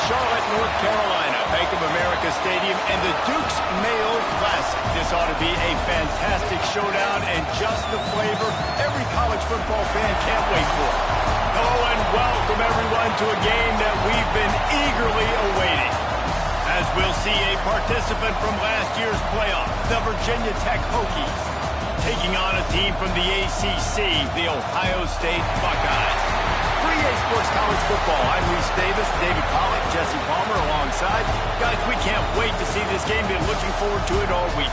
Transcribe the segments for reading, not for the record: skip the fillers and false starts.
Charlotte, North Carolina, Bank of America Stadium, and the Duke's Mayo Classic. This ought to be a fantastic showdown and just the flavor every college football fan can't wait for. Hello and welcome everyone to a game that we've been eagerly awaiting. As we'll see a participant from last year's playoff, the Virginia Tech Hokies, taking on a team from the ACC, the Ohio State Buckeyes. For EA Sports College Football, I'm Reese Davis, David Pollack, Jesse Palmer alongside. Guys, we can't wait to see this game. Been looking forward to it all week.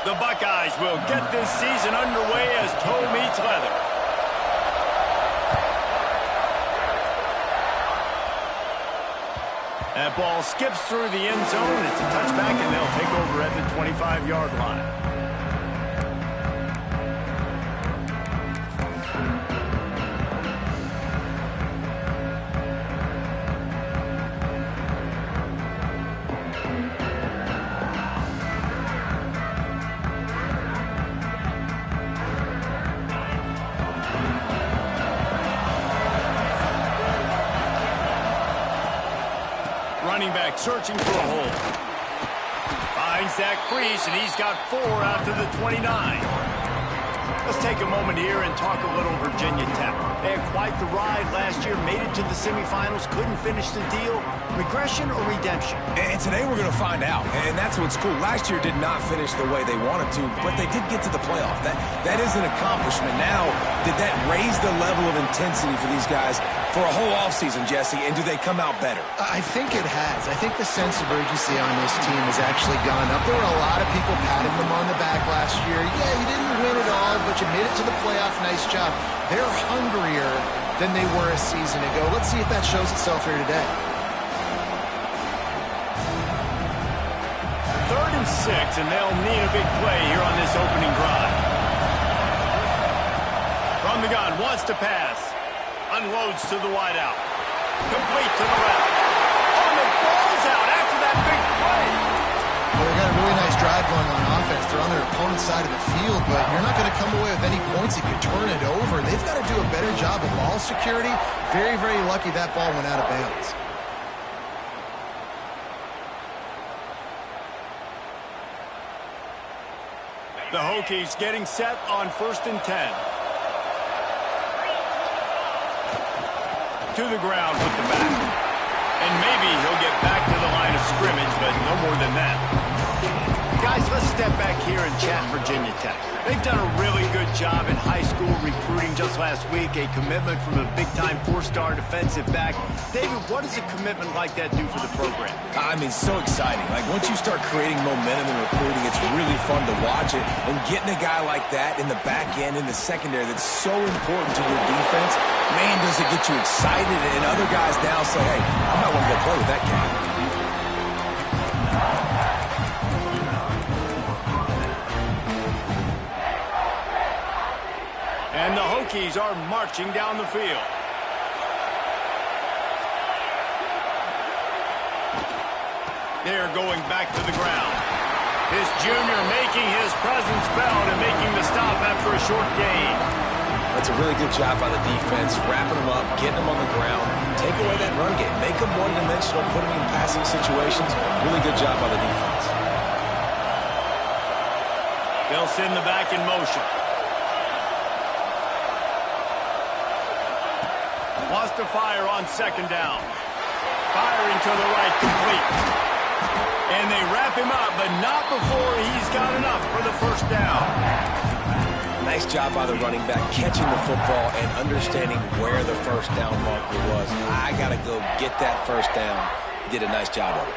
The Buckeyes will get this season underway as toe meets leather. That ball skips through the end zone. It's a touchback, and they'll take over at the 25-yard line. Running back searching for a hole. Finds that crease, and he's got 4 out to the 29. Let's take a moment here and talk a little Virginia Tech. They had quite the ride last year, made it to the semifinals, couldn't finish the deal. Regression or redemption? And today we're going to find out, and that's what's cool. Last year did not finish the way they wanted to, but they did get to the playoff. That is an accomplishment. Now, did that raise the level of intensity for these guys for a whole offseason, Jesse, and do they come out better? I think it has. I think the sense of urgency on this team has actually gone up. There were a lot of people patting them on the back last year. Yeah, you didn't win it all, but you made it to the playoff. Nice job. They're hungrier than they were a season ago. Let's see if that shows itself here today. 3rd and 6, and they'll need a big play here on this opening drive. From the gun, wants to pass. Unloads to the wideout. Complete to the left. Oh, the ball's out after that big play. Well, they got a really nice drive going on offense. They're on their opponent's side of the field, but you're not going to come away with any points if you turn it over. They've got to do a better job of ball security. Very, very lucky that ball went out of bounds. The Hokies getting set on 1st and 10. To the ground with the back. And maybe he'll get back to the line of scrimmage, but no more than that. Guys, let's step back here and chat Virginia Tech. They've done a really good job in high school recruiting. Just last week, a commitment from a big-time 4-star defensive back. David, what does a commitment like that do for the program? I mean, so exciting. Like, once you start creating momentum in recruiting, it's really fun to watch it. And getting a guy like that in the back end, in the secondary, that's so important to your defense, man, does it get you excited. And other guys now say, hey, I might want to go play with that guy. And the Hokies are marching down the field. They're going back to the ground. This junior making his presence felt and making the stop after a short gain. That's a really good job by the defense, wrapping them up, getting them on the ground, take away that run game, make them one-dimensional, put them in passing situations. Really good job by the defense. They'll send the back in motion. Wants to fire on 2nd down. Firing to the right, complete. And they wrap him up, but not before he's got enough for the 1st down. Nice job by the running back, catching the football and understanding where the 1st down marker was. I got to go get that 1st down. He did a nice job of it.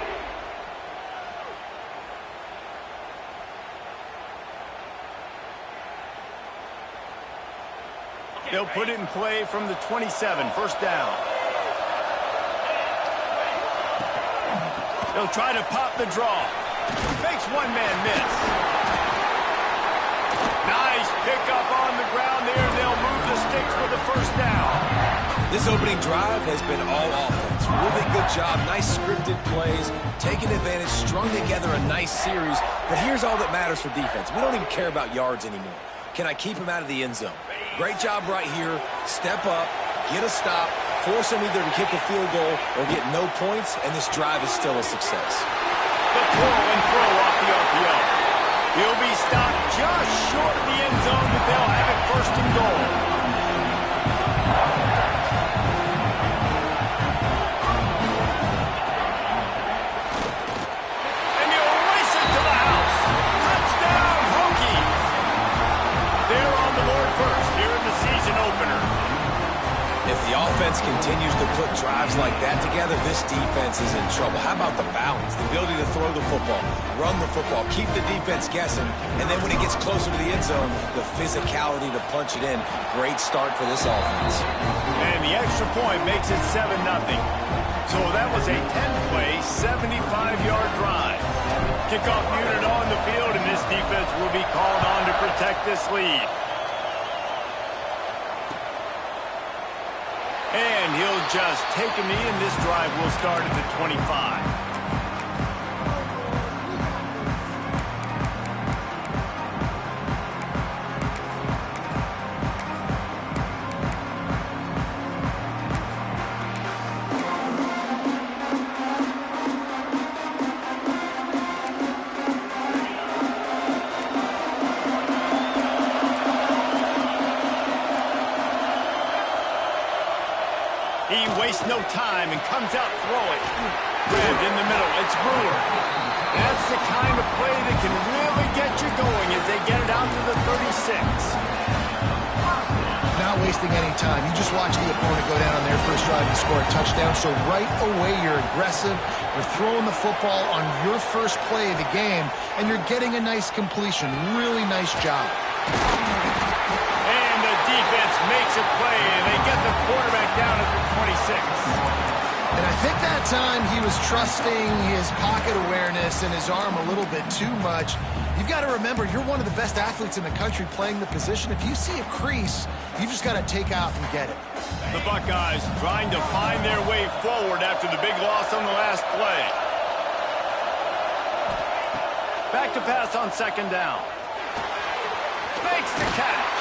They'll put it in play from the 27, 1st down. He'll try to pop the draw. Makes one man miss. Nice pickup on the ground there. They'll move the sticks for the first down. This opening drive has been all offense. Really good job. Nice scripted plays. Taking advantage. Strung together a nice series. But here's all that matters for defense. We don't even care about yards anymore. Can I keep him out of the end zone? Great job right here. Step up. Get a stop. Force him either to kick a field goal or get no points, and this drive is still a success. The pull and throw off the RPO. He'll be stopped just short of the end zone, but they'll have it first and goal. And he'll race it to the house. Touchdown, Hokies. They're on the board first here in the season opener. If the offense continues to put drives like that together, this defense is in trouble. How about the balance, the ability to throw the football, run the football, keep the defense guessing, and then when it gets closer to the end zone, the physicality to punch it in. Great start for this offense. And the extra point makes it 7-0. So that was a 10-play, 75-yard drive. Kickoff unit on the field, and this defense will be called on to protect this lead. And he'll just take a knee, and this drive will start at the 25. He wastes no time and comes out throwing. Grabbed in the middle. It's Brewer. That's the kind of play that can really get you going as they get it out to the 36. Not wasting any time. You just watch the opponent go down on their first drive and score a touchdown. So right away, you're aggressive. You're throwing the football on your first play of the game, and you're getting a nice completion. Really nice job. And the defense makes a play, and they get the quarterback down at the 26. And I think that time he was trusting his pocket awareness and his arm a little bit too much. You've got to remember, you're one of the best athletes in the country playing the position. If you see a crease, you just got to take off and get it. The Buckeyes trying to find their way forward after the big loss on the last play. Back to pass on second down. Makes the catch.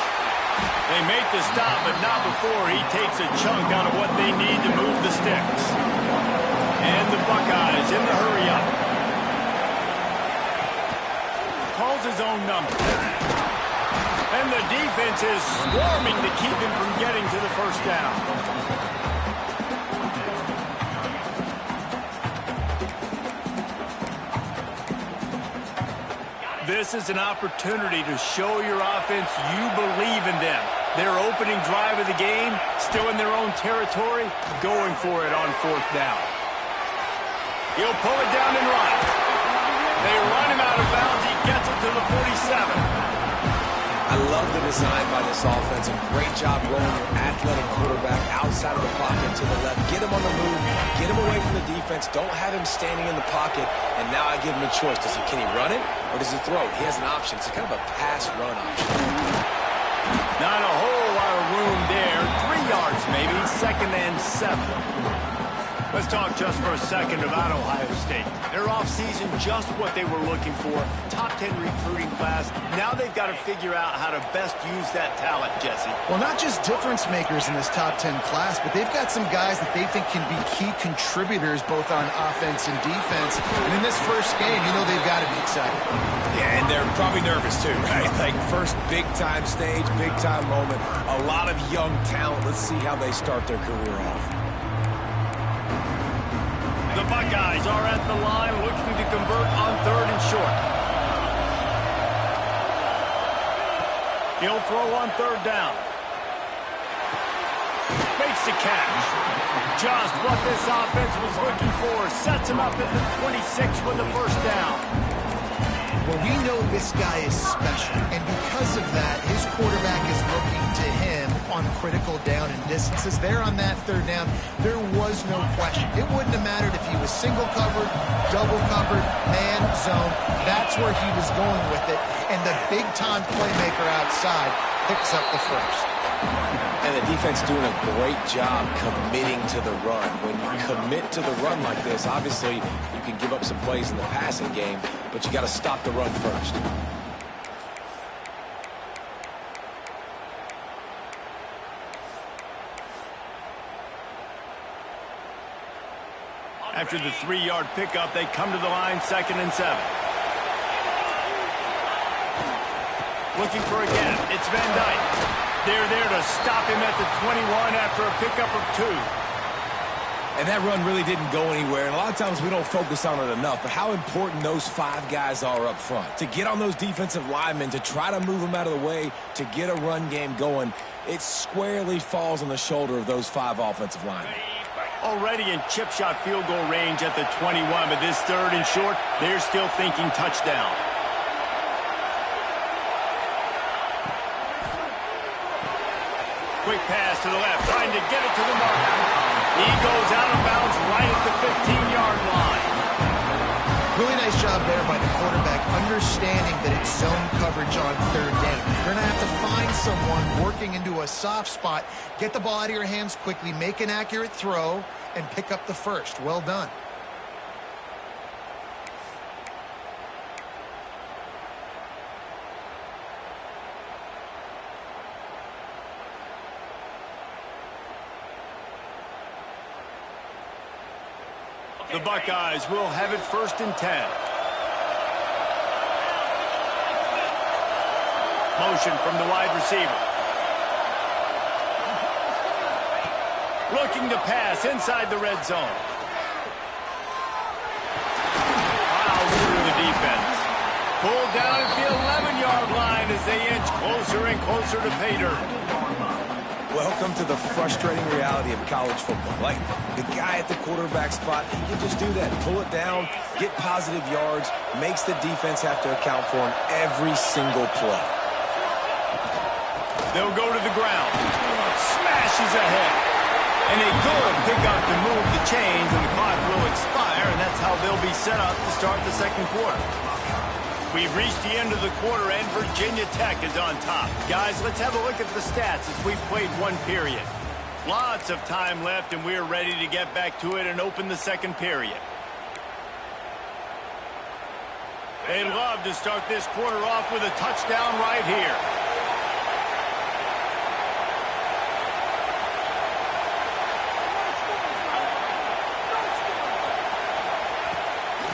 They make the stop, but not before he takes a chunk out of what they need to move the sticks. And the Buckeyes in the hurry-up. Calls his own number. And the defense is swarming to keep him from getting to the first down. This is an opportunity to show your offense you believe in them. Their opening drive of the game, still in their own territory, going for it on fourth down. He'll pull it down and run. They run him out of bounds. He gets it to the 47. I love the design by this offense. A great job rolling your athletic quarterback outside of the pocket to the left. Get him on the move. Get him away from the defense. Don't have him standing in the pocket. And now I give him a choice. Can he run it or does he throw it? He has an option. It's kind of a pass-run option. Not a whole lot of room there. 3 yards maybe. 2nd and 7. Let's talk just for a second about Ohio State. Their offseason, just what they were looking for. Top 10 recruiting class. Now they've got to figure out how to best use that talent, Jesse. Well, not just difference makers in this top 10 class, but they've got some guys that they think can be key contributors both on offense and defense. And in this first game, you know they've got to be excited. Yeah, and they're probably nervous too, right? Like first big-time stage, big-time moment. A lot of young talent. Let's see how they start their career off. The Buckeyes are at the line looking to convert on 3rd and short. He'll throw on 3rd down. Makes the catch. Just what this offense was looking for. Sets him up at the 26 with the first down. but we know this guy is special. And because of that, his quarterback is looking to him on critical down and distances. There on that third down, there was no question. It wouldn't have mattered if he was single covered, double covered, man, zone. That's where he was going with it. And the big-time playmaker outside picks up the first. And the defense doing a great job committing to the run. When you commit to the run like this, obviously you can give up some plays in the passing game, but you got to stop the run first. After the 3-yard pickup, they come to the line, 2nd and 7. Looking for a gap. It's Van Dyke. They're there to stop him at the 21 after a pickup of 2. And that run really didn't go anywhere. And a lot of times we don't focus on it enough. But how important those 5 guys are up front. To get on those defensive linemen, to try to move them out of the way, to get a run game going, it squarely falls on the shoulder of those 5 offensive linemen. Already in chip shot field goal range at the 21, but this 3rd and short, they're still thinking touchdown. Quick pass to the left, trying to get it to the mark. He goes out of bounds right at the 15-yard line. Really nice job there by the quarterback, understanding that it's zone coverage on 3rd down. You're going to have to find someone working into a soft spot, get the ball out of your hands quickly, make an accurate throw, and pick up the first. Well done. The Buckeyes will have it 1st and 10. Motion from the wide receiver. Looking to pass inside the red zone. Wow, through the defense. Pulled down at the 11-yard line as they inch closer and closer to pay dirt. Welcome to the frustrating reality of college football. Like, the guy at the quarterback spot, he can just do that. Pull it down, get positive yards, makes the defense have to account for him every single play. They'll go to the ground. Smashes ahead. And a good pickup to move the chains, and the clock will expire, and that's how they'll be set up to start the 2nd quarter. We've reached the end of the quarter, and Virginia Tech is on top. Guys, let's have a look at the stats as we've played 1 period. Lots of time left, and we're ready to get back to it and open the 2nd period. They'd love to start this quarter off with a touchdown right here.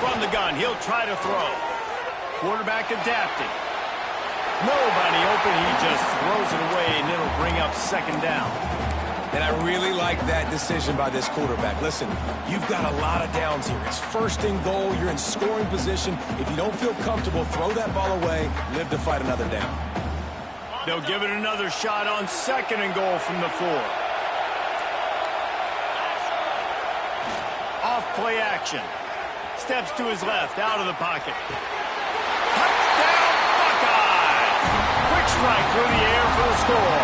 From the gun, he'll try to throw. Quarterback adapting. Nobody open. He just throws it away, and it'll bring up 2nd down. And I really like that decision by this quarterback. Listen, you've got a lot of downs here. It's 1st and goal. You're in scoring position. If you don't feel comfortable, throw that ball away. Live to fight another down. They'll give it another shot on 2nd and goal from the 4. Off play action. Steps to his left, out of the pocket. Touchdown, Buckeyes! Quick strike through the air for the score.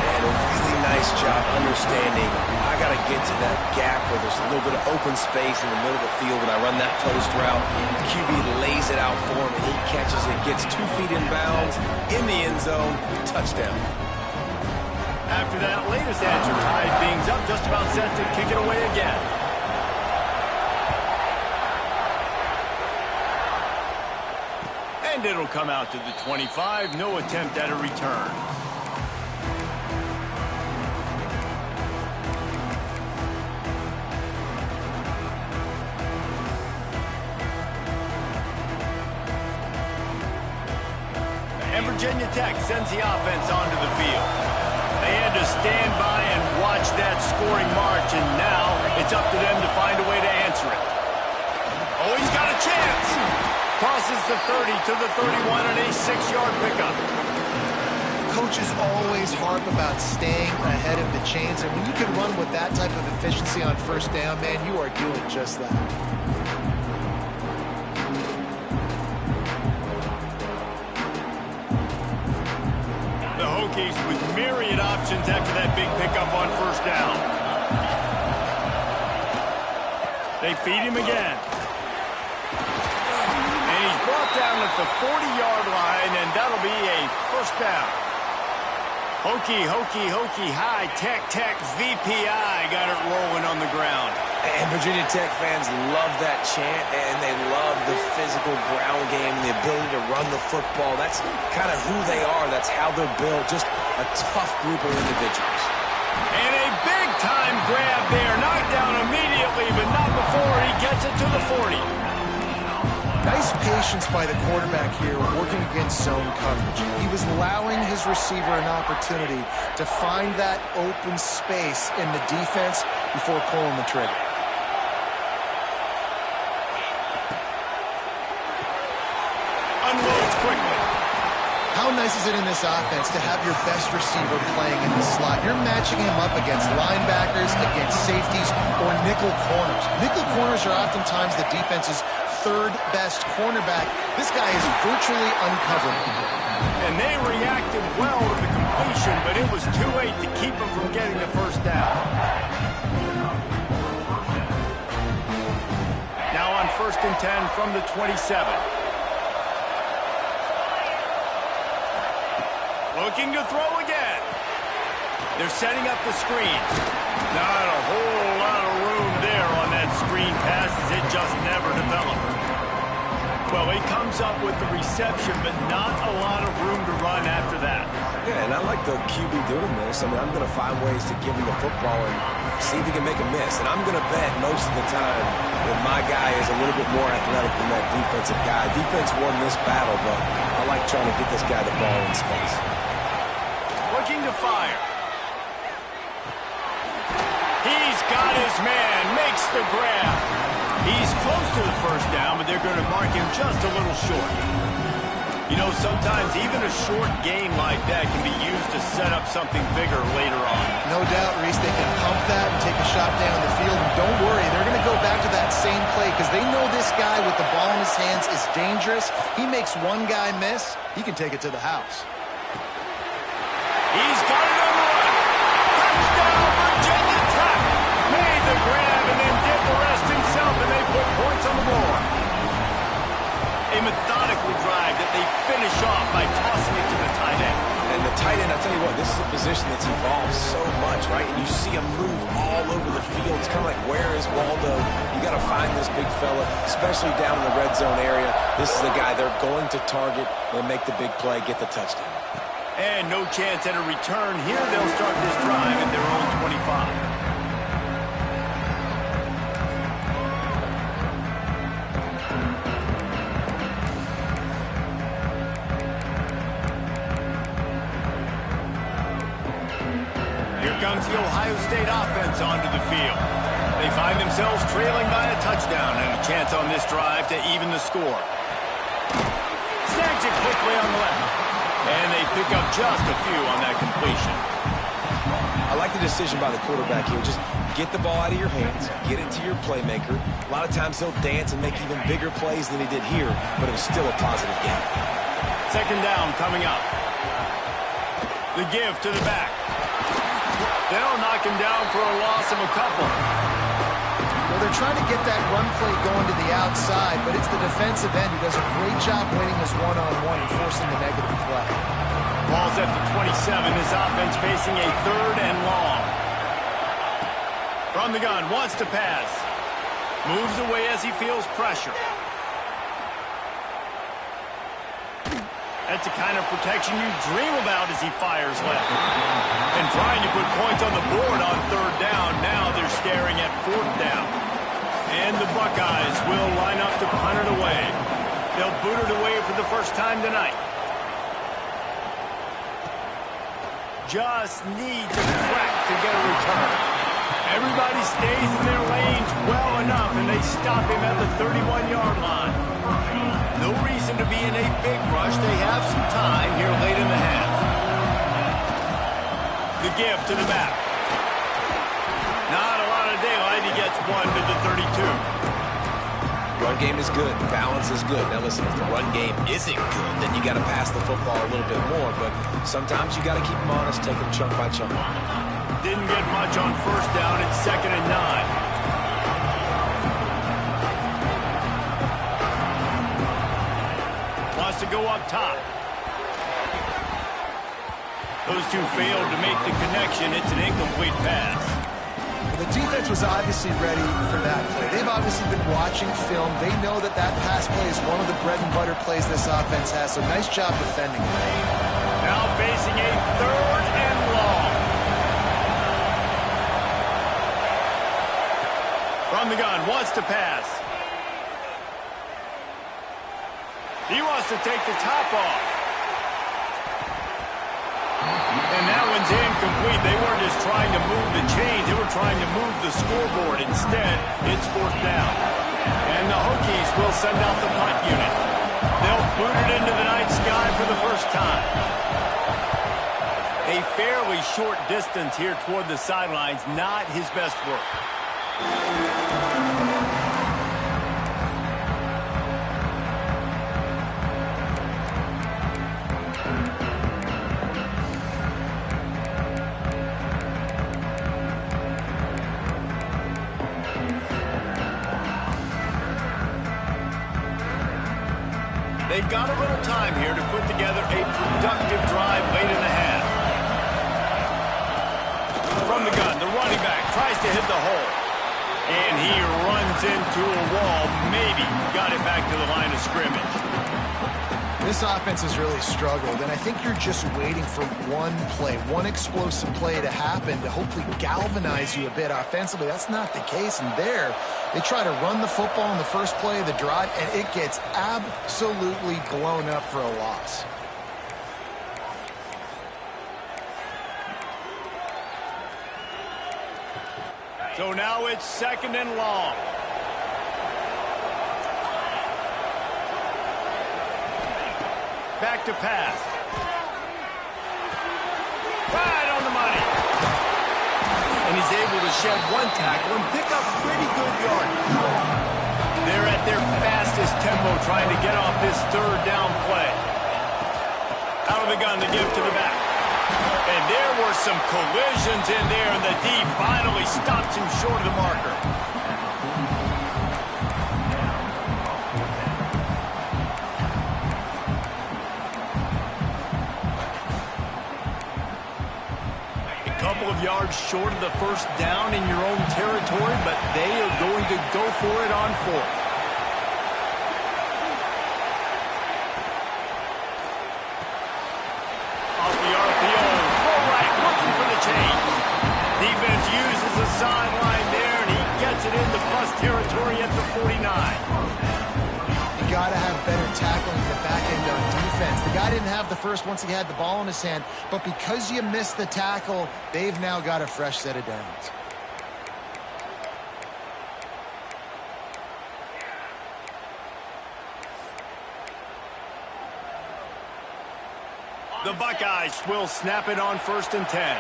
And a really nice job understanding I got to get to that gap where there's a little bit of open space in the middle of the field when I run that post route. QB lays it out for him, and he catches it, gets 2 feet in bounds, in the end zone, touchdown. After that latest answer, tied things up, just about set to kick it away again. And it'll come out to the 25. No attempt at a return. And Virginia Tech sends the offense onto the field. They had to stand by and watch that scoring march, and now it's up to them to find a way to answer it. Oh, he's got a chance! Crosses the 30 to the 31 and a 6-yard pickup. Coaches always harp about staying ahead of the chains, and when you can run with that type of efficiency on 1st down, man, you are doing just that. options after that big pickup on first down. They feed him again. And he's brought down at the 40-yard line, and that'll be a first down. Hokey, hokey, hokey, high, tech, VPI got it rolling on the ground. And Virginia Tech fans love that chant, and they love the physical ground game, the ability to run the football. That's kind of who they are. That's how they're built. Just a tough group of individuals. And a big-time grab there. Knocked down immediately, but not before he gets it to the 40. Nice patience by the quarterback here working against zone coverage. He was allowing his receiver an opportunity to find that open space in the defense before pulling the trigger. Unloads quickly. How nice is it in this offense to have your best receiver playing in the slot? You're matching him up against linebackers, against safeties, or nickel corners. Nickel corners are oftentimes the defense's third best cornerback. This guy is virtually uncoverable. And they reacted well to the completion, but it was too late to keep him from getting the first down. Now on 1st and 10 from the 27. Looking to throw again. They're setting up the screen. Not a whole lot of room there on that screen pass as it just never developed. Well, he comes up with the reception, but not a lot of room to run after that. Yeah, and I like the QB doing this. I mean, I'm going to find ways to give him the football and see if he can make a miss. And I'm going to bet most of the time that my guy is a little bit more athletic than that defensive guy. Defense won this battle, but I like trying to get this guy the ball in space. Looking to fire. He's got his man, makes the grab. He's close to the first down, but they're going to mark him just a little short. You know, sometimes even a short game like that can be used to set up something bigger later on. No doubt, Reese, they can pump that and take a shot down the field. And don't worry, they're going to go back to that same play because they know this guy with the ball in his hands is dangerous. He makes one guy miss, he can take it to the house. He's got it on the run. Touchdown, Virginia Tech. Made the grab and then did the rest himself, and they put points on the board. A methodical drive that they finish off by tossing it to the tight end. And the tight end, I'll tell you what, this is a position that's evolved so much, right? And you see him move all over the field. It's kind of like, where is Waldo? You got to find this big fella, especially down in the red zone area. This is the guy they're going to target and make the big play, get the touchdown. And no chance at a return. Here they'll start this drive at their own 25. Here comes the Ohio State offense onto the field. They find themselves trailing by a touchdown and a chance on this drive to even the score. Snags it quickly on the left. And they pick up just a few on that completion. I like the decision by the quarterback here. Just get the ball out of your hands, get it to your playmaker. A lot of times he'll dance and make even bigger plays than he did here, but it was still a positive game. 2nd down coming up. The give to the back. They'll knock him down for a loss of a couple. Well, they're trying to get that run play going to the outside, but it's the defensive end who does a great job winning his one-on-one and forcing the negative play. Ball's at the 27. His offense facing a 3rd and long. From the gun, wants to pass. Moves away as he feels pressure. That's the kind of protection you dream about as he fires left. And trying to put points on the board on 3rd down. Now they're staring at 4th down. And the Buckeyes will line up to punt it away. They'll boot it away for the first time tonight. Just need to crack to get a return. Everybody stays in their lanes well enough, and they stop him at the 31-yard line. No reason to be in a big rush. They have some time here late in the half. The give to the back. Not a lot of daylight. He gets one to the 32. Run game is good. Balance is good. Now listen, if the run game isn't good, then you got to pass the football a little bit more. But sometimes you got to keep them honest, take them chunk by chunk. Didn't get much on first down. It's 2nd and 9. To go up top. Those two failed to make the connection. It's an incomplete pass. Well, the defense was obviously ready for that play. They've obviously been watching film. They know that that pass play is one of the bread and butter plays this offense has, so nice job defending it. Now facing a 3rd and long. From the gun, wants to pass. He wants to take the top off. And that one's incomplete. They weren't just trying to move the chains. They were trying to move the scoreboard. Instead, it's 4th down. And the Hokies will send out the punt unit. They'll boot it into the night sky for the first time. A fairly short distance here toward the sidelines. Not his best work. They've got a little time here to put together a productive drive late in the half. From the gun, the running back tries to hit the hole. And he runs into a wall. Maybe got it back to the line of scrimmage. This offense has really struggled, and I think you're just waiting for one play, one explosive play to happen to hopefully galvanize you a bit offensively. That's not the case, and there they try to run the football in the first play of the drive, and it gets absolutely blown up for a loss. So now it's 2nd and long. Back to pass. Right on the money. And he's able to shed one tackle and pick up pretty good yardage. They're at their fastest tempo trying to get off this 3rd down play. Out of the gun to give to the back. And there were some collisions in there, and the D finally stops him short of the marker. Couple of yards short of the first down in your own territory, but they are going to go for it on 4th. Off the RPO, throw right, looking for the change. Defense uses the sideline there, and he gets it into plus territory at the 49. You got to have better tackling in the back end on defense. The guy didn't have the first once he had the ball in his hand, but because you missed the tackle, they've now got a fresh set of downs. The Buckeyes will snap it on 1st and 10.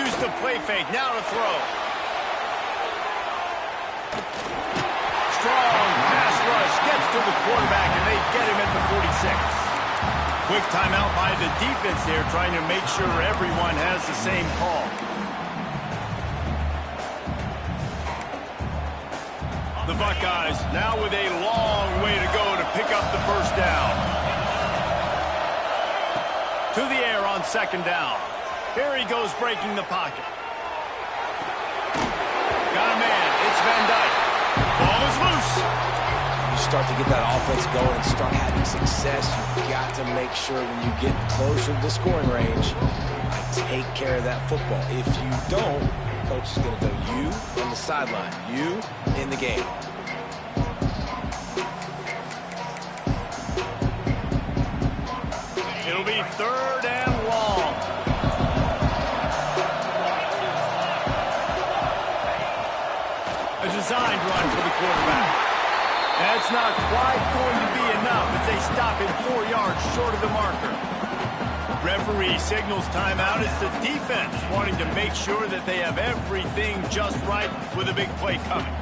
Use the play fake, now to throw. Strong pass rush, gets to the quarterback, and they get him at the 46. Quick timeout by the defense there, trying to make sure everyone has the same call. The Buckeyes now with a long way to go to pick up the first down. To the air on 2nd down. Here he goes breaking the pocket. Got a man, it's Van Dyke. Ball is loose. You start to get that offense going and start having success, you've got to make sure when you get closer to the scoring range, take care of that football. If you don't, coach is going to go you on the sideline, you in the game. It'll be 3rd and long. A designed run for the quarterback. That's not quite going to be enough as they stop him 4 yards short of the marker. Referee signals timeout. It's the defense wanting to make sure that they have everything just right with a big play coming.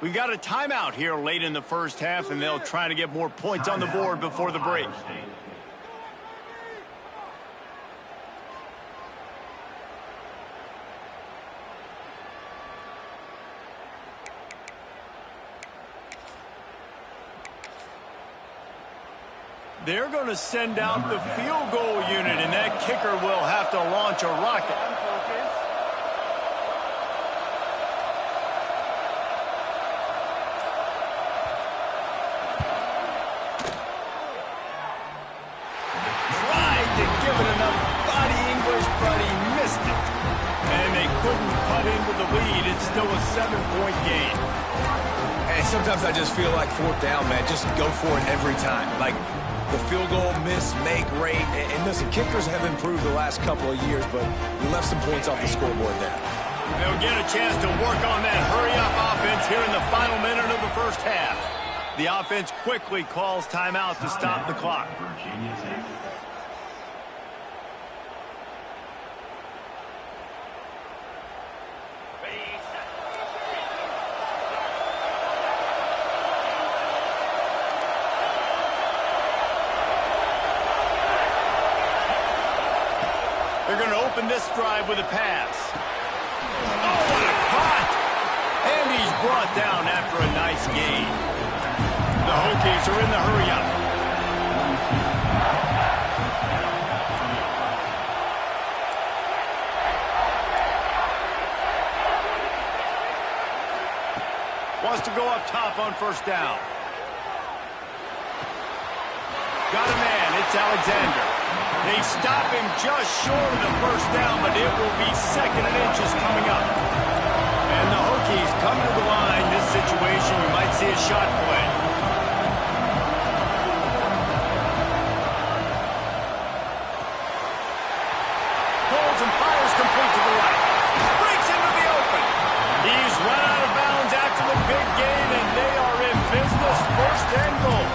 We got a timeout here late in the first half, and they'll try to get more points on the board before the break. They're going to send out the field goal unit, and that kicker will have to launch a rocket. Tried to give it enough body English, but he missed it. And they couldn't cut into the lead. It's still a 7-point game. Hey, sometimes I just feel like fourth down, man. Just go for it every time. Like, the field goal miss-make rate. And listen, kickers have improved the last couple of years, but we left some points off the scoreboard there. They'll get a chance to work on that hurry-up offense here in the final minute of the first half. The offense quickly calls timeout to stop the clock. They're going to open this drive with a pass. Oh, what a cut! And he's brought down after a nice gain. The Hokies are in the hurry-up. Wants to go up top on first down. Got a man, it's Alexander. They stop him just short of the first down, but it will be 2nd and inches coming up. And the Hokies come to the line. This situation, you might see a shot play. Pulls and fires complete to the right. Breaks into the open. He's run out of bounds after the big gain, and they are in business, 1st and goal.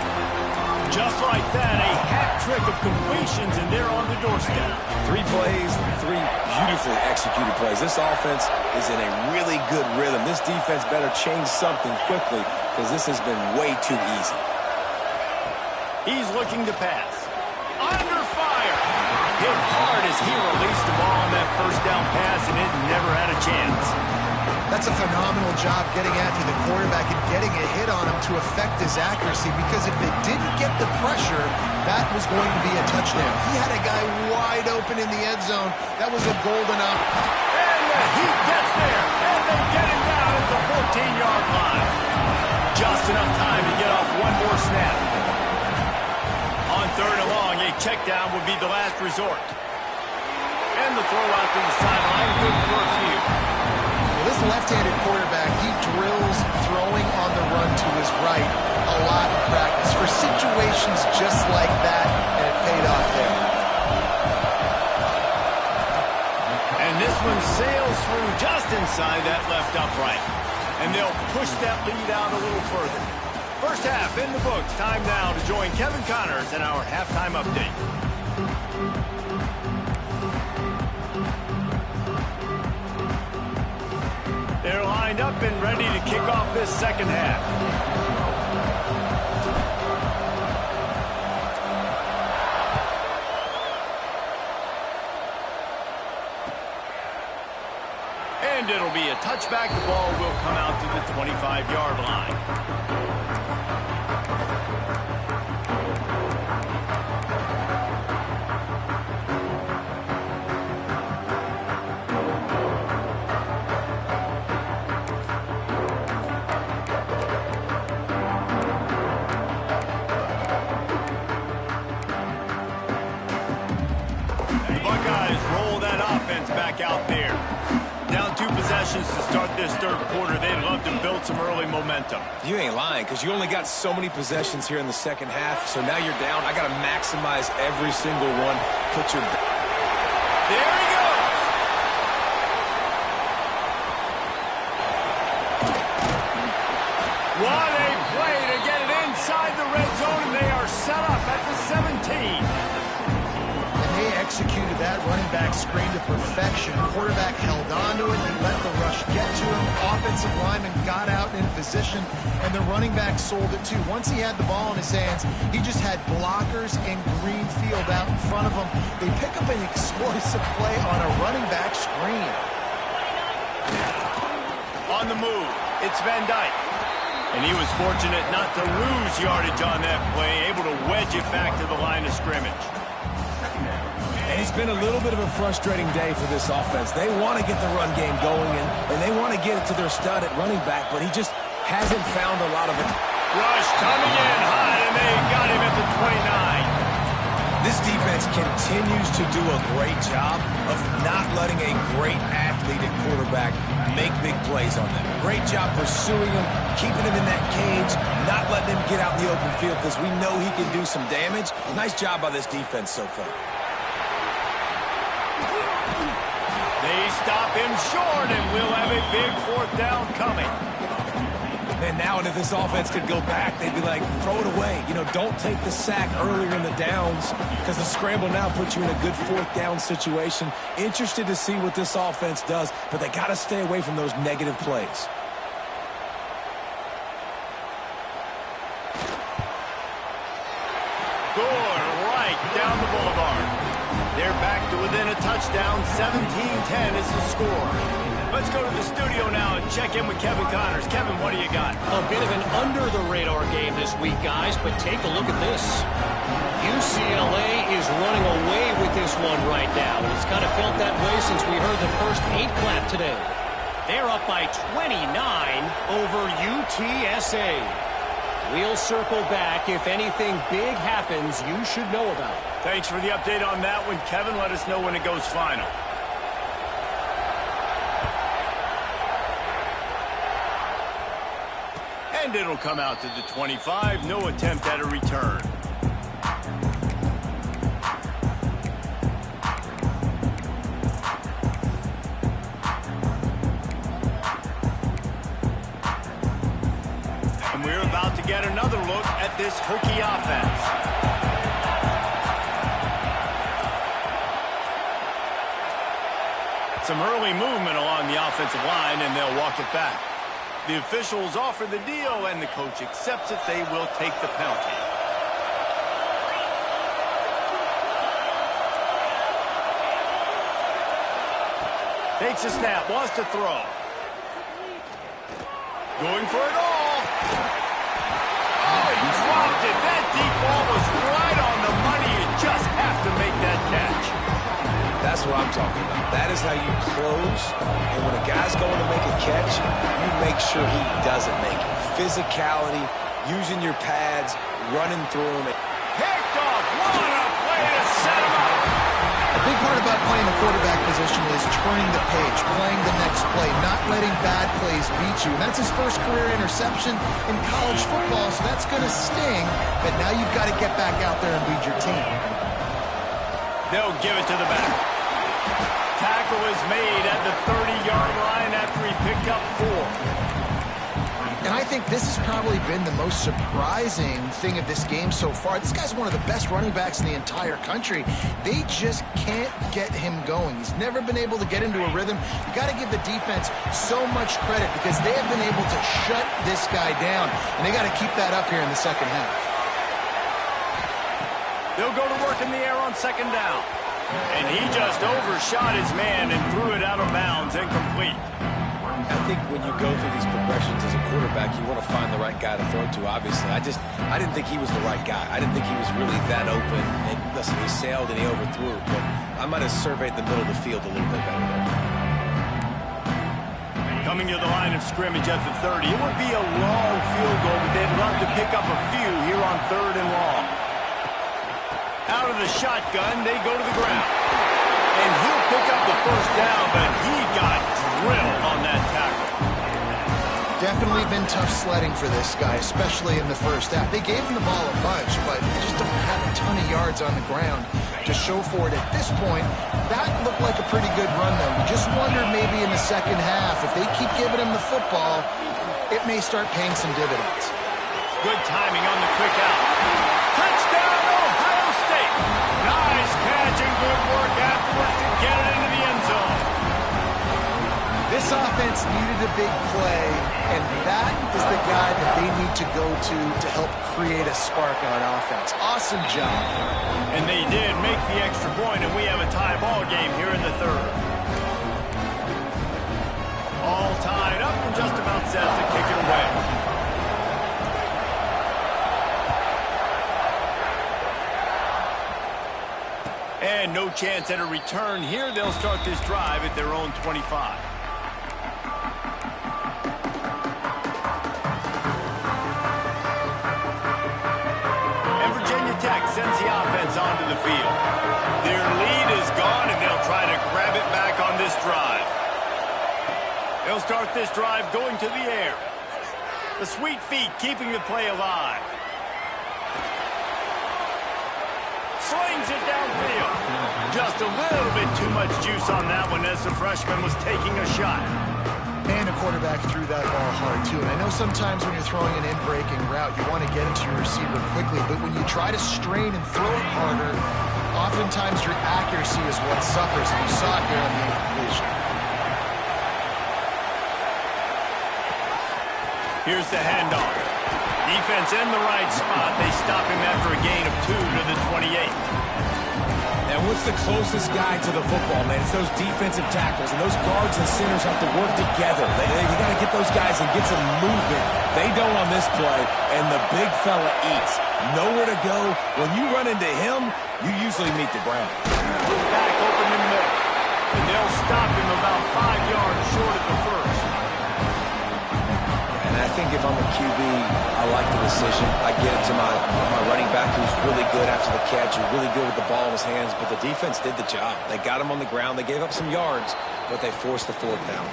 Just like that, a hat trick of completions, and they're on the doorstep. 3 plays, 3 beautifully executed plays. This offense is in a really good rhythm. This defense better change something quickly because this has been way too easy. He's looking to pass. Under fire. hit hard as he released the ball on that first down pass, and it never had a chance. That's a phenomenal job getting after the quarterback and getting a hit on him to affect his accuracy, because if they didn't get the pressure, that was going to be a touchdown. He had a guy wide open in the end zone. That was a golden up. And the Heat gets there, and they get him down at the 14-yard line. Just enough time to get off one more snap. On third and long, a check down would be the last resort. And the throw out to the sideline, good for a few. Well, this left-handed quarterback, he drills throwing on the run to his right a lot in practice for situations just like that, and it paid off there. And this one sails through just inside that left upright. And they'll push that lead out a little further. First half in the books. Time now to join Kevin Connors in our halftime update. They're lined up and ready to kick off this second half. And it'll be a touchback. The ball will come out to the 25-yard line. Back out there. Down 2 possessions to start this third quarter. They'd love to build some early momentum. You ain't lying, because you only got so many possessions here in the second half, so now you're down. I got to maximize every single one. Put your... There he goes! What a play to get it inside the red zone, and they are set up at the 17. They executed that running back screen to perfection. Quarterback held on to it and let the rush get to him. Offensive lineman got out in position, and the running back sold it too. Once he had the ball in his hands, he just had blockers in green field out in front of him. They pick up an explosive play on a running back screen. On the move, it's Van Dyke. And he was fortunate not to lose yardage on that play, able to wedge it back to the line of scrimmage. And it's been a little bit of a frustrating day for this offense. They want to get the run game going, and they want to get it to their stud at running back, but he just hasn't found a lot of it. Rush coming in high, and they got him at the 29. This defense continues to do a great job of not letting a great athlete at quarterback make big plays on them. Great job pursuing him, keeping him in that cage, not letting him get out in the open field, because we know he can do some damage. Nice job by this defense so far. They stop him short, and we'll have a big fourth down coming. And now if this offense could go back, they'd be like, throw it away. You know, don't take the sack earlier in the downs, because the scramble now puts you in a good fourth down situation. Interested to see what this offense does, but they got to stay away from those negative plays. Good, right down the boulevard. They're back to within a touchdown. 17-10 is the score. Let's go to the studio now and check in with Kevin Connors. Kevin, what do you got? A bit of an under-the-radar game this week, guys, but take a look at this. UCLA is running away with this one right now, and it's kind of felt that way since we heard the first 8 clap today. They're up by 29 over UTSA. We'll circle back. If anything big happens, you should know about it. Thanks for the update on that one, Kevin. Let us know when it goes final. And it'll come out to the 25. No attempt at a return. And we're about to get another look at this Hokie offense. Some early movement along the offensive line, and they'll walk it back. The officials offer the deal, and the coach accepts it. They will take the penalty. Takes a snap, wants to throw. Going for it all. Oh, he dropped it. That deep ball was right on the money. You just have to make that catch. That's what I'm talking about. That is how you close. And when a guy's going to make a catch, you make sure he doesn't make it. Physicality, using your pads, running through them. Picked off. What a play to set him up. A big part about playing the quarterback position is turning the page, playing the next play, not letting bad plays beat you. And that's his first career interception in college football, so that's going to sting. But now you've got to get back out there and lead your team. They'll give it to the back. Tackle is made at the 30-yard line after he picked up 4. And I think this has probably been the most surprising thing of this game so far. This guy's one of the best running backs in the entire country. They just can't get him going. He's never been able to get into a rhythm. You got to give the defense so much credit because they have been able to shut this guy down, and they got to keep that up here in the second half. They'll go to work in the air on second down. And he just overshot his man and threw it out of bounds, incomplete. I think when you go through these progressions as a quarterback, you want to find the right guy to throw to, obviously. I didn't think he was the right guy. I didn't think he was really that open. And listen, he sailed and he overthrew it, but I might have surveyed the middle of the field a little bit better there. Coming to the line of scrimmage at the 30. It would be a long field goal, but they'd love to pick up a few here on 3rd and long. Out of the shotgun, they go to the ground. And he'll pick up the first down, but he got drilled on that tackle. Definitely been tough sledding for this guy, especially in the first half. They gave him the ball a bunch, but they just don't have a ton of yards on the ground to show for it at this point. That looked like a pretty good run, though. You just wondered maybe in the second half, if they keep giving him the football, it may start paying some dividends. Good timing on the quick out. Touchdown, Ohio State. Nice catch and good work afterwards to get it into the end zone. This offense needed a big play, and that is the guy that they need to go to help create a spark on offense. Awesome job. And they did make the extra point, and we have a tie ball game here in the 3rd. All tied up and just about set to kick it away. And no chance at a return here. They'll start this drive at their own 25. Sends the offense onto the field. Their lead is gone, and they'll try to grab it back on this drive. They'll start this drive going to the air. The sweet feet keeping the play alive. Slings it downfield. Just a little bit too much juice on that one as the freshman was taking a shot. And a quarterback threw that ball hard, too. And I know sometimes when you're throwing an in-breaking route, you want to get into your receiver quickly. But when you try to strain and throw it harder, oftentimes your accuracy is what suffers. And you saw it here on the incompletion. Here's the handoff. Defense in the right spot. They stop him after a gain of 2 to the 28. And what's the closest guy to the football, man? It's those defensive tackles, and those guards and centers have to work together. You got to get those guys and get some movement. They don't on this play, and the big fella eats. Nowhere to go. When you run into him, you usually meet the ground. Back open in the middle. And they'll stop him about 5 yards short of the first. And I think if I'm a QB, I like the decision. I get it to my running back who's really good after the catch, who's really good with the ball in his hands, but the defense did the job. They got him on the ground. They gave up some yards, but they forced the 4th down.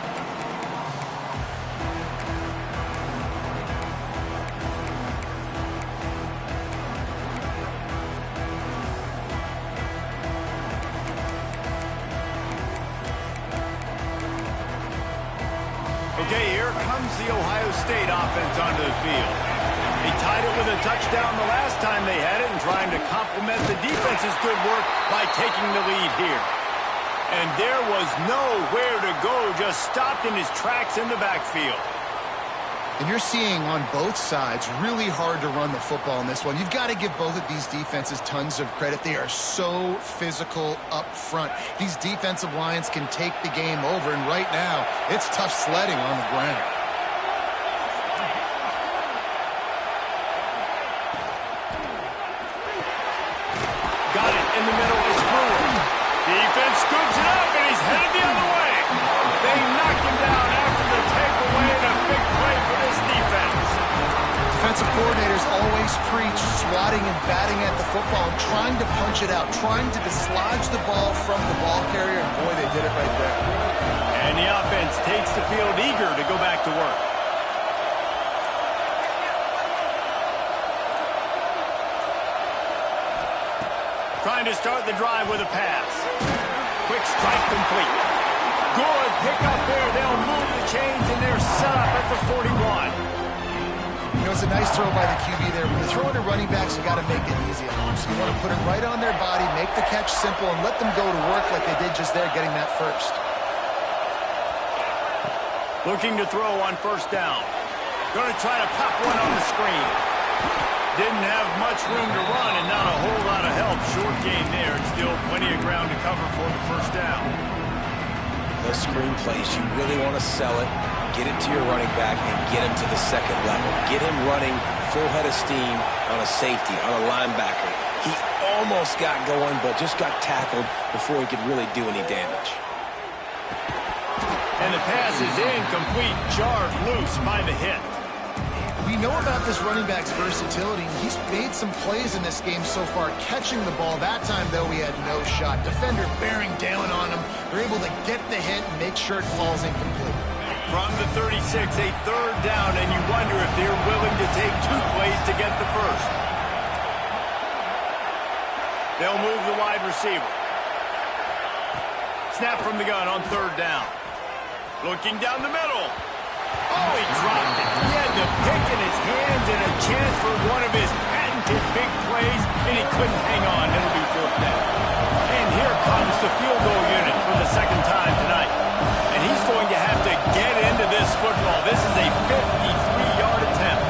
Okay, here comes the Ohio State offense onto the field. They tied it with a touchdown the last time they had it and trying to complement the defense's good work by taking the lead here. And there was nowhere to go, just stopped in his tracks in the backfield. And you're seeing on both sides really hard to run the football in this one. You've got to give both of these defenses tons of credit. They are so physical up front. These defensive lines can take the game over, and right now, it's tough sledding on the ground. Got it in the middle. It's Brewer. Defense scoops it up, and he's headed the other way. They knocked him down after the takeaway, and a big play for this defense. Defensive coordinators always preach swatting and batting at the football and trying to punch it out, trying to dislodge the ball from the ball carrier, and boy, they did it right there. And the offense takes the field eager to go back to work. Trying to start the drive with a pass. Quick strike complete. Good pickup there. They'll move the chains, and they're set up at the 41. You know, it's a nice throw by the QB there. When you're throwing to running backs, you got to make it easy on them. So you want to put it right on their body, make the catch simple, and let them go to work like they did just there, getting that first. Looking to throw on first down. Going to try to pop one on the screen. Didn't have much room to run and not a whole lot of help. Short gain there. It's still plenty of ground to cover for the first down. Those screen plays, you really want to sell it, get it to your running back, and get him to the second level. Get him running full head of steam on a safety, on a linebacker. He almost got going, but just got tackled before he could really do any damage. And the pass is incomplete, jarred loose by the hit. We know about this running back's versatility. He's made some plays in this game so far, catching the ball. That time, though, he had no shot. Defender bearing down on him. They're able to get the hit and make sure it falls incomplete. From the 36, a third down, and you wonder if they're willing to take two plays to get the first. They'll move the wide receiver. Snap from the gun on third down. Looking down the middle. Oh, he dropped it. He had the pick in his hands and a chance for one of his patented big plays, and he couldn't hang on. It'll be fourth down. And here comes the field goal unit for the second time tonight. And he's going to have to get into this football. This is a 53-yard attempt.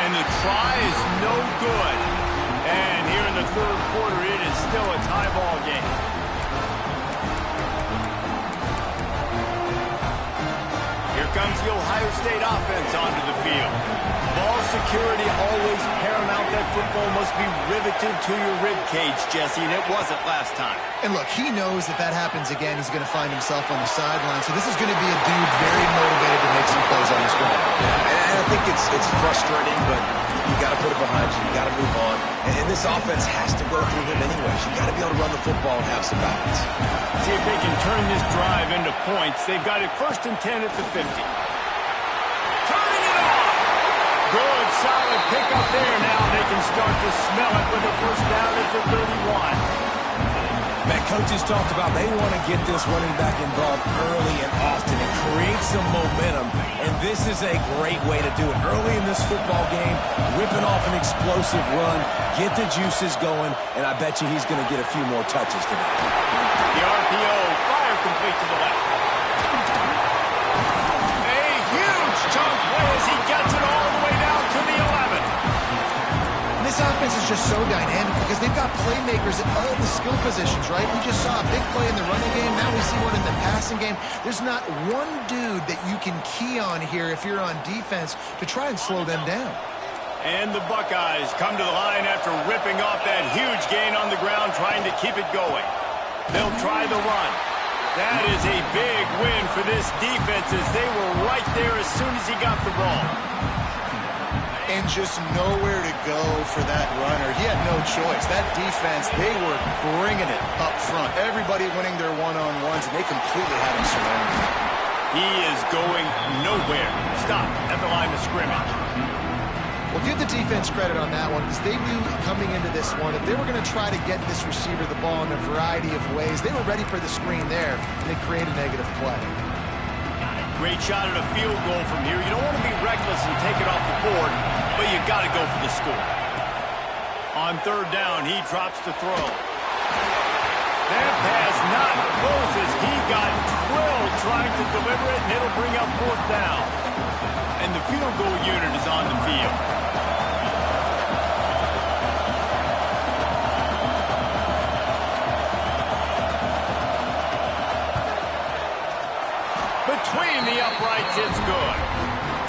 And the try is no good. And here in the third quarter, it is still a tie ball game. Here comes the Ohio State offense onto the field. Ball security always paramount. That football must be riveted to your rib cage, Jesse, and it wasn't last time. And look, he knows if that happens again, he's going to find himself on the sideline. So this is going to be a dude very motivated to make some plays on this ground. And I think it's frustrating, but you got to put it behind you. You got to move on. And this offense has to go through him anyways. You got to be able to run the football and have some balance. See if they can turn this drive into points. They've got it 1st and 10 at the 50. Turning it on. Good, solid pickup there. Now they can start to smell it with a first down at the 31. Man, coaches talked about they want to get this running back involved early and often and create some momentum, and this is a great way to do it. Early in this football game, whipping off an explosive run, get the juices going, and I bet you he's going to get a few more touches today. The RPO, fire complete to the left. A huge chunk play as he gets it all the way down to the 11. This offense is just so dynamic because they've got playmakers at all the skill positions, right? We just saw a big play in the running game. Now we see one in the passing game. There's not one dude that you can key on here if you're on defense to try and slow them down. And the Buckeyes come to the line after ripping off that huge gain on the ground, trying to keep it going. They'll try the run. That is a big win for this defense as they were right there as soon as he got the ball. And just nowhere to go for that runner. He had no choice. That defense, they were bringing it up front. Everybody winning their one-on-ones, and they completely had him surrounded. He is going nowhere. Stop at the line of scrimmage. Well, give the defense credit on that one because they knew coming into this one that they were going to try to get this receiver the ball in a variety of ways. They were ready for the screen there, and they created a negative play. Great shot at a field goal from here. You don't want to be reckless and take it off the board, but you got to go for the score. On third down, he drops to throw. That pass not close as he got drilled trying to deliver it, and it'll bring up 4th down. And the field goal unit is on the field. Between the uprights, it's good.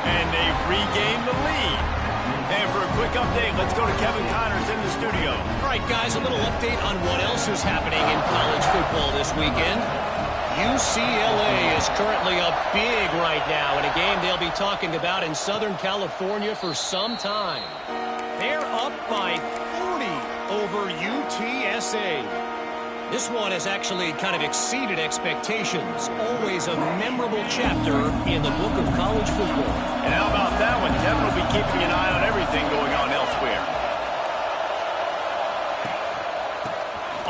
And they've regained the lead. And for a quick update, let's go to Kevin Connors in the studio. All right, guys, a little update on what else is happening in college football this weekend. UCLA is currently up big right now in a game they'll be talking about in Southern California for some time. They're up by 40 over UTSA. This one has actually kind of exceeded expectations. Always a memorable chapter in the book of college football. And how about that one? Kevin will be keeping an eye on everything going on elsewhere.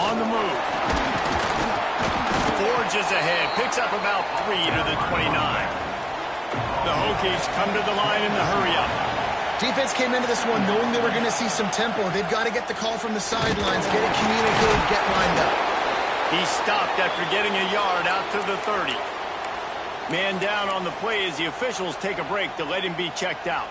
On the move. Forges ahead. Picks up about 3 to the 29. The Hokies come to the line in the hurry-up. Defense came into this one knowing they were going to see some tempo. They've got to get the call from the sidelines, get it communicated, get lined up. He stopped after getting a yard out to the 30. Man down on the play as the officials take a break to let him be checked out.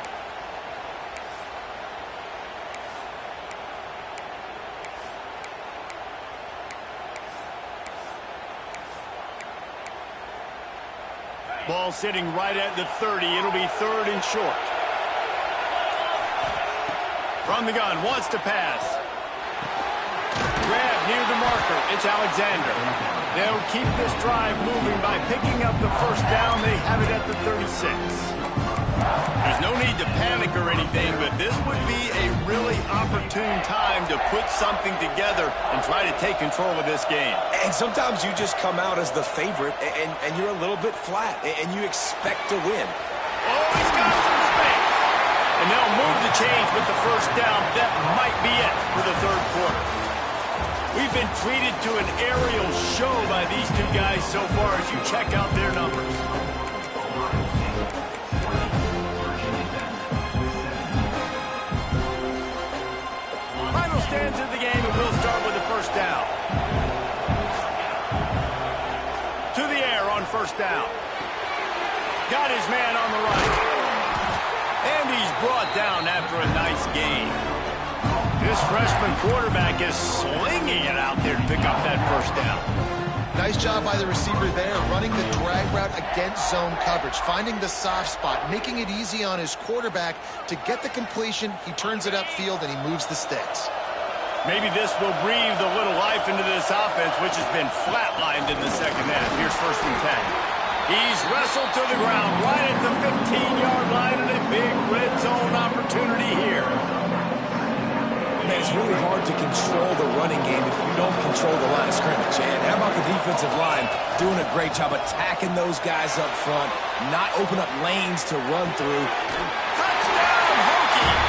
Ball sitting right at the 30. It'll be 3rd and short. From the gun, wants to pass. Grab near the marker. It's Alexander. They'll keep this drive moving by picking up the 1st down. They have it at the 36. There's no need to panic or anything, but this would be a really opportune time to put something together and try to take control of this game. And sometimes you just come out as the favorite, and you're a little bit flat, and you expect to win. Oh, he's got some space. And they'll move the chains with the 1st down. That might be it for the 3rd quarter. We've been treated to an aerial show by these two guys so far as you check out their numbers. Final stands of the game, and we'll start with the 1st down. To the air on 1st down. Got his man on the right. And he's brought down after a nice gain. This freshman quarterback is slinging it out there to pick up that 1st down. Nice job by the receiver there, running the drag route against zone coverage, finding the soft spot, making it easy on his quarterback to get the completion. He turns it upfield, and he moves the sticks. Maybe this will breathe a little life into this offense, which has been flatlined in the 2nd half. Here's 1st and 10. He's wrestled to the ground right at the 15-yard line, and a big red zone opportunity here. Man, it's really hard to control the running game if you don't control the line of scrimmage. And how about the defensive line doing a great job attacking those guys up front, not open up lanes to run through. Touchdown, Hokies!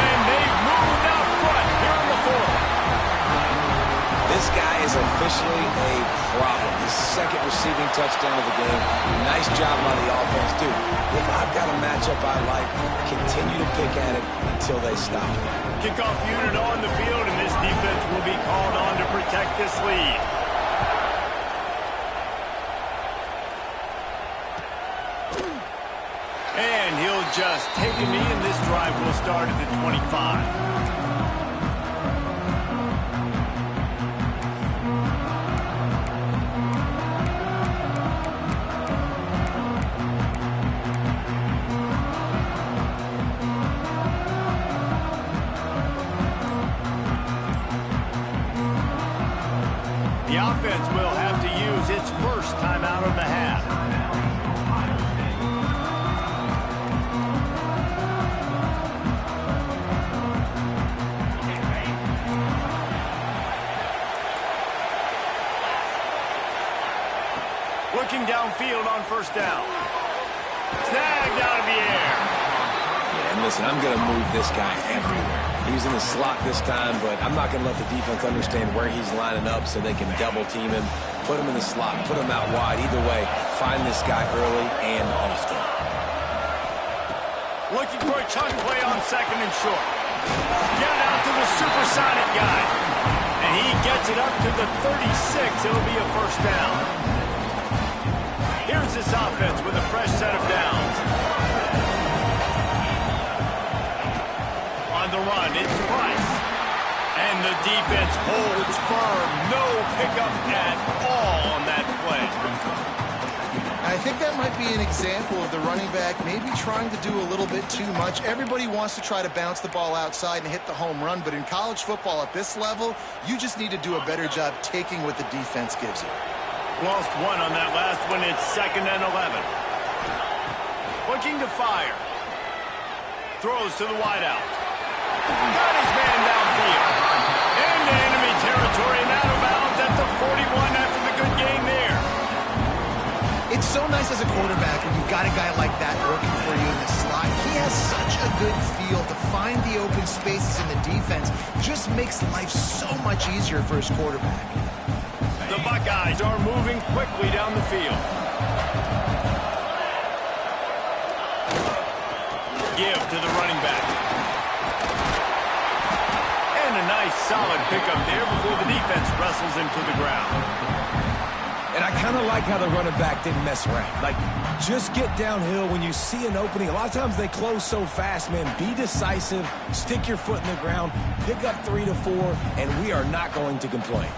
And they've moved out front here in the 4th. This guy is officially a problem. His 2nd receiving touchdown of the game. Nice job by the offense, too. If I've got a matchup I like, continue to pick at it until they stop it. Kickoff unit on the field, and this defense will be called on to protect this lead. And he'll just take a knee, and this drive will start at the 25. The offense will have to use its 1st timeout of the half. Looking downfield on 1st down. Snagged out of the air. Yeah, and listen, I'm going to move this guy everywhere. He's in the slot this time, but I'm not going to let the defense understand where he's lining up so they can double team him, put him in the slot, put him out wide. Either way, find this guy early and often. Looking for a chunk play on 2nd and short. Get out to the supersonic guy. And he gets it up to the 36. It'll be a first down. Here's this offense with a fresh set of downs. On the run, it's Price. And the defense holds firm. No pickup at all on that play. I think that might be an example of the running back maybe trying to do a little bit too much. Everybody wants to try to bounce the ball outside and hit the home run, but in college football at this level, you just need to do a better job taking what the defense gives you. Lost one on that last one. It's 2nd and 11. Looking to fire. Throws to the wideout. Got his man downfield. Into enemy territory and out of bounds at the 41 after the good game there. It's so nice as a quarterback when you've got a guy like that working for you in the slot. He has such a good feel to find the open spaces in the defense. Just makes life so much easier for his quarterback. The Buckeyes are moving quickly down the field. Give to the running back. And a nice solid pickup there before the defense wrestles him to the ground. And I kind of like how the running back didn't mess around. Like, just get downhill when you see an opening. A lot of times they close so fast, man. Be decisive, stick your foot in the ground, pick up 3 to 4, and we are not going to complain.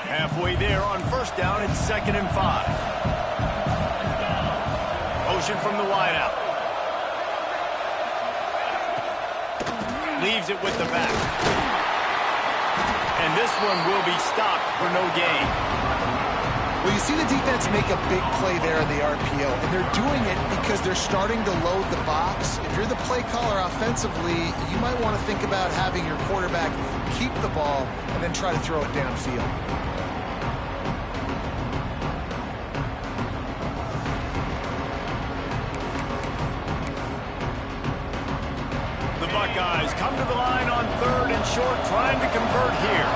Halfway there on first down, it's 2nd and 5. Motion from the wideout. Leaves it with the back. And this one will be stopped for no gain. Well, you see the defense make a big play there in the RPO, and they're doing it because they're starting to load the box. If you're the play caller offensively, you might want to think about having your quarterback keep the ball and then try to throw it downfield. Buckeyes come to the line on 3rd and short, trying to convert here.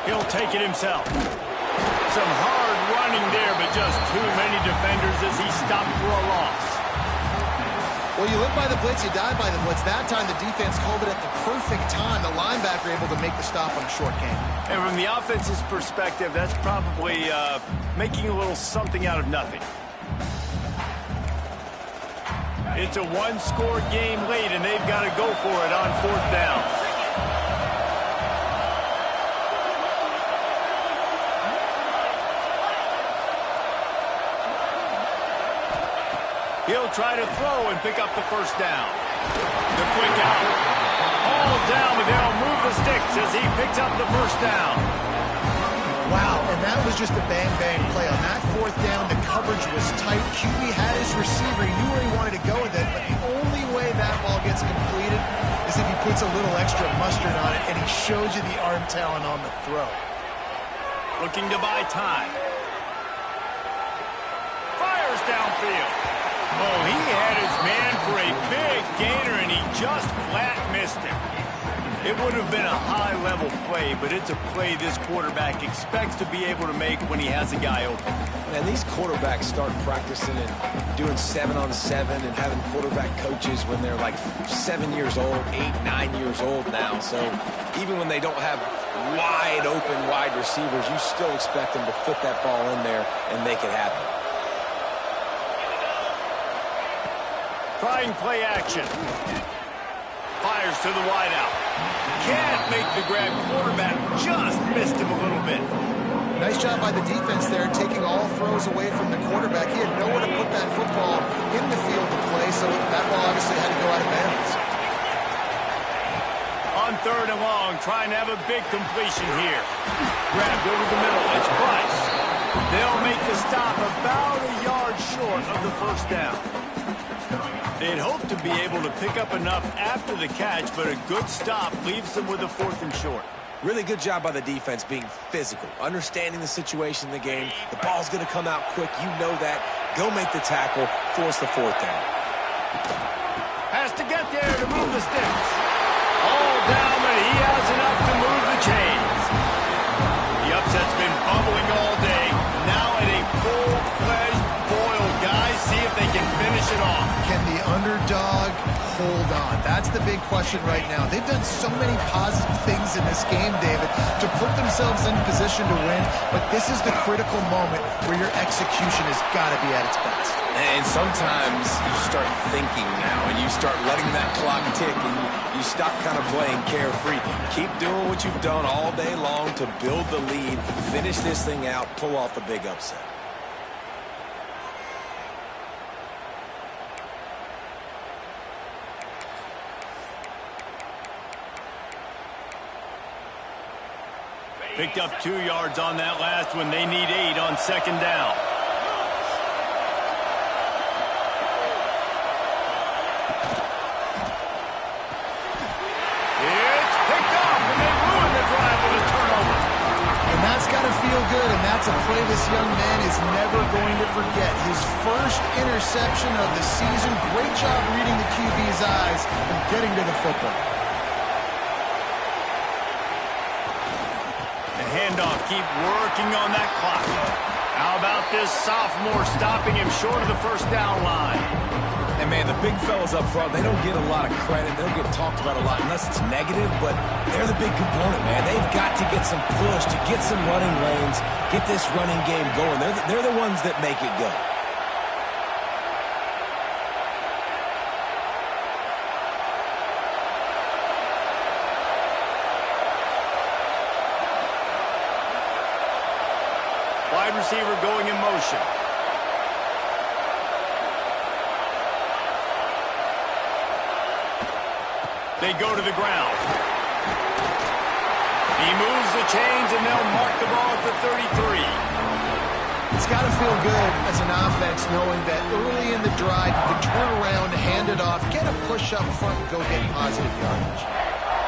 He'll take it himself. Some hard running there, but just too many defenders as he stopped for a loss. Well, you live by the blitz, you die by the blitz. That time the defense called it at the perfect time. The linebacker able to make the stop on a short game. And from the offense's perspective, that's probably making a little something out of nothing. It's a one-score game late, and they've got to go for it on 4th down. He'll try to throw and pick up the first down. The quick out. All down, but they'll move the sticks as he picks up the first down. Wow, and that was just a bang-bang play. On that 4th down, the coverage was tight. QB had his receiver. He knew where he wanted to go with it, but the only way that ball gets completed is if he puts a little extra mustard on it, and he shows you the arm talent on the throw. Looking to buy time. Fires downfield. Oh, he had his man for a big gainer, and he just flat missed him. It would have been a high-level play, but it's a play this quarterback expects to be able to make when he has a guy open. And these quarterbacks start practicing and doing 7-on-7 and having quarterback coaches when they're like 7 years old, 8, 9 years old now. So even when they don't have wide receivers, you still expect them to fit that ball in there and make it happen. Trying play action. Fires to the wideout. Can't make the grab. Quarterback just missed him a little bit. Nice job by the defense there, taking all throws away from the quarterback. He had nowhere to put that football in the field to play, so that ball obviously had to go out of bounds. On 3rd and long, trying to have a big completion here. Grabbed over the middle. It's Price. They'll make the stop about a yard short of the first down. They'd hope to be able to pick up enough after the catch, but a good stop leaves them with a 4th and short. Really good job by the defense being physical, understanding the situation in the game. The ball's going to come out quick. You know that. Go make the tackle, force the 4th down. Has to get there to move the sticks. All down, but he has enough to move the chains. The upset's been bubbling all day. Now at a full-fledged boil, guys. See if hold on? That's the big question right now. They've done so many positive things in this game, David, to put themselves in position to win, but this is the critical moment where your execution has got to be at its best. And sometimes you start thinking now, and you start letting that clock tick, and you stop kind of playing carefree. Keep doing what you've done all day long to build the lead, finish this thing out, pull off the big upset. Picked up 2 yards on that last one. They need 8 on second down. It's picked up, and they ruin the drive with a turnover. And that's got to feel good, and that's a play this young man is never going to forget. His first interception of the season. Great job reading the QB's eyes and getting to the football. Handoff, keep working on that clock. How about this sophomore stopping him short of the first down line? And, man, the big fellas up front, they don't get a lot of credit. They don't get talked about a lot unless it's negative, but they're the big component, man. They've got to get some push, to get some running lanes, get this running game going. They're the ones that make it go. Wide receiver going in motion. They go to the ground. He moves the chains, and they'll mark the ball at the 33. It's got to feel good as an offense knowing that early in the drive you can turn around, hand it off, get a push up front, and go get positive yardage.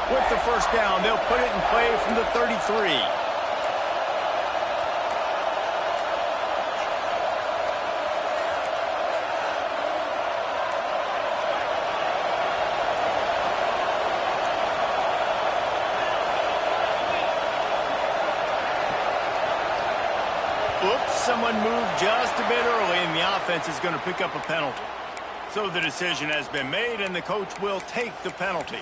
With the first down, they'll put it in play from the 33. Oops, someone moved just a bit early, and the offense is going to pick up a penalty. So the decision has been made, and the coach will take the penalty.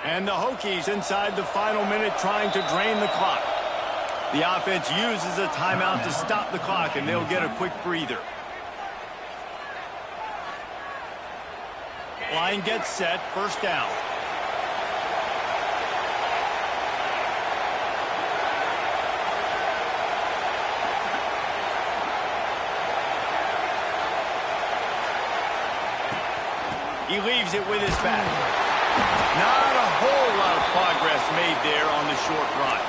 And the Hokies inside the final minute trying to drain the clock. The offense uses a timeout to stop the clock, and they'll get a quick breather. Line gets set, first down. He leaves it with his back. Not a whole lot of progress made there on the short run.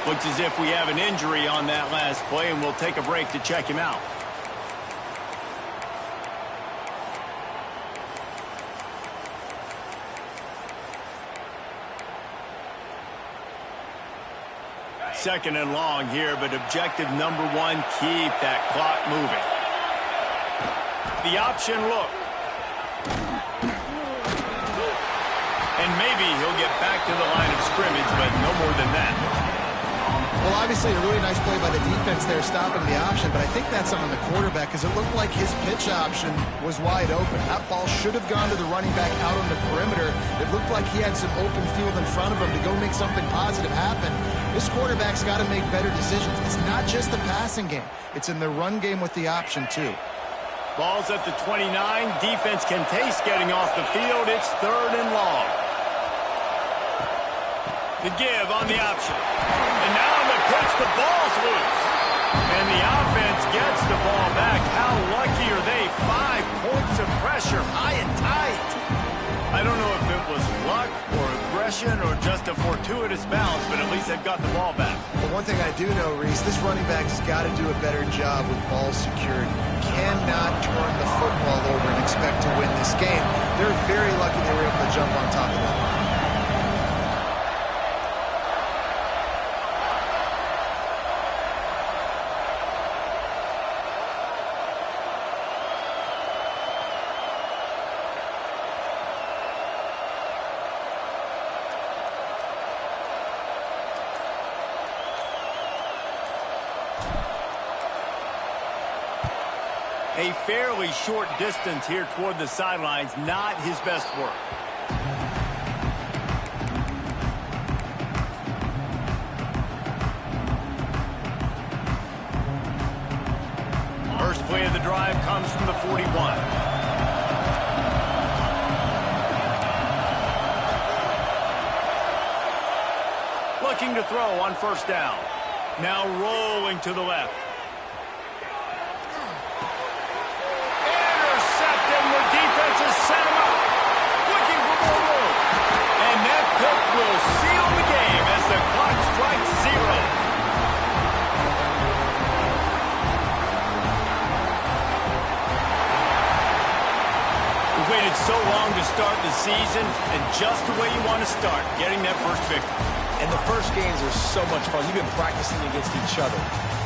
Looks as if we have an injury on that last play, and we'll take a break to check him out. Second and long here, but objective number one, keep that clock moving. The option look. And maybe he'll get back to the line of scrimmage, but no more than that. Well, obviously a really nice play by the defense there stopping the option, but I think that's on the quarterback because it looked like his pitch option was wide open. That ball should have gone to the running back out on the perimeter. It looked like he had some open field in front of him to go make something positive happen. This quarterback's got to make better decisions. It's not just the passing game. It's in the run game with the option, too. Ball's at the 29. Defense can taste getting off the field. It's third and long. The give on the option. And now on the pitch, the ball's loose. And the offense gets the ball back. How lucky are they? 5 points of pressure, high and tight. I don't know if it was luck or aggression or just a fortuitous bounce, but at least they've got the ball back. But one thing I do know, Reese, this running back has got to do a better job with ball security. Cannot turn the football over and expect to win this game. They're very lucky they were able to jump on top of that. A fairly short distance here toward the sidelines, not his best work. First play of the drive comes from the 41. Looking to throw on first down. Now rolling to the left. Intercepting, the defense has set him up. Looking for more room. And that pick will seal the game as the clock strikes 0. Waited so long to start the season, and just the way you want to start, getting that first victory. And the first games are so much fun. You've been practicing against each other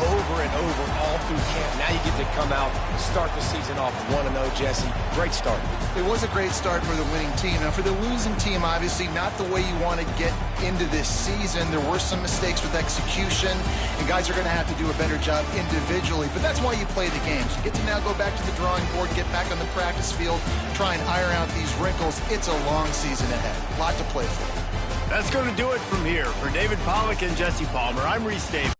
over and over all through camp. Now you get to come out and start the season off 1-0, Jesse. Great start. It was a great start for the winning team. Now, for the losing team, obviously not the way you want to get into this season. There were some mistakes with execution, and guys are going to have to do a better job individually. But that's why you play the games. You get to now go back to the drawing board, get back on the practice field, try and iron out these wrinkles. It's a long season ahead. A lot to play for. That's going to do it from here. For David Pollack and Jesse Palmer, I'm Reese Davis.